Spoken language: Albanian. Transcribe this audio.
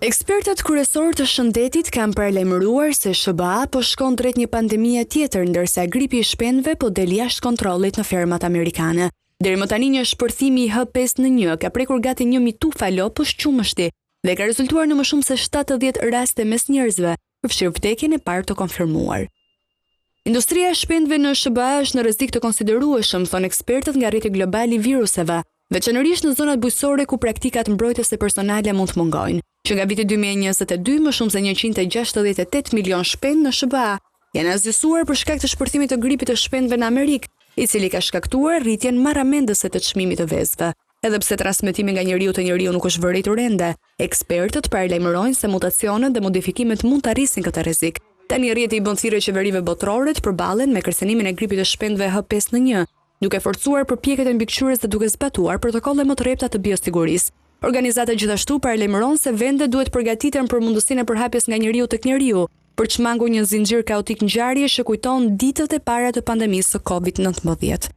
Ekspertët kryesor të shëndetit kanë paralajmëruar se SBA po shkon drejt një pandemie tjetër, ndërsa gripi i shpendëve po del jashtë kontrollit në fermat amerikane. Deri më tani një shpërthim i H5N1 ka prekur gati 1000 tufa lopësh qumështi dhe ka rezultuar në më shumë se 70 raste mes njerëzve, përfshirë vdekjen e parë të konfirmuar. Industria e shpendëve në SBA është në rrezik të konsiderueshëm, thonë ekspertët, nga rrjeti global i viruseve, veçanërisht në zonat bujqësore ku praktikat mbrojtëse personale mund të mungojnë. Që nga viti 2022, më shumë se 168 milion shpendë në SBA janë azgjësuar për shkak të shpërthimit të gripit të shpendëve në Amerikë, i cili ka shkaktuar rritjen marramendëse të çmimit të vezëve. Edhe pse transmetimi nga njeriu te njeriu nuk është vërejtur ende, ekspertët paralajmërojnë se mutacionet dhe modifikimet mund të arrisin këtë rrezik. Tani rrjeti i bën thirrje qeverive botërore të përballen me kërcënimin e gripit të shpendëve H5N1, duke forcuar përpjekjet e mbikëqyrjes dhe duke zbatuar protokolle më të rrepta të biosigurisë. Organizata gjithashtu paralajmëron se vendet duhet përgatiten për mundësinë e përhapjes nga njeriu tek njeriu, për të shmangur një zinxhir kaotik ngjarjesh që kujton ditët e para të pandemisë së COVID-19.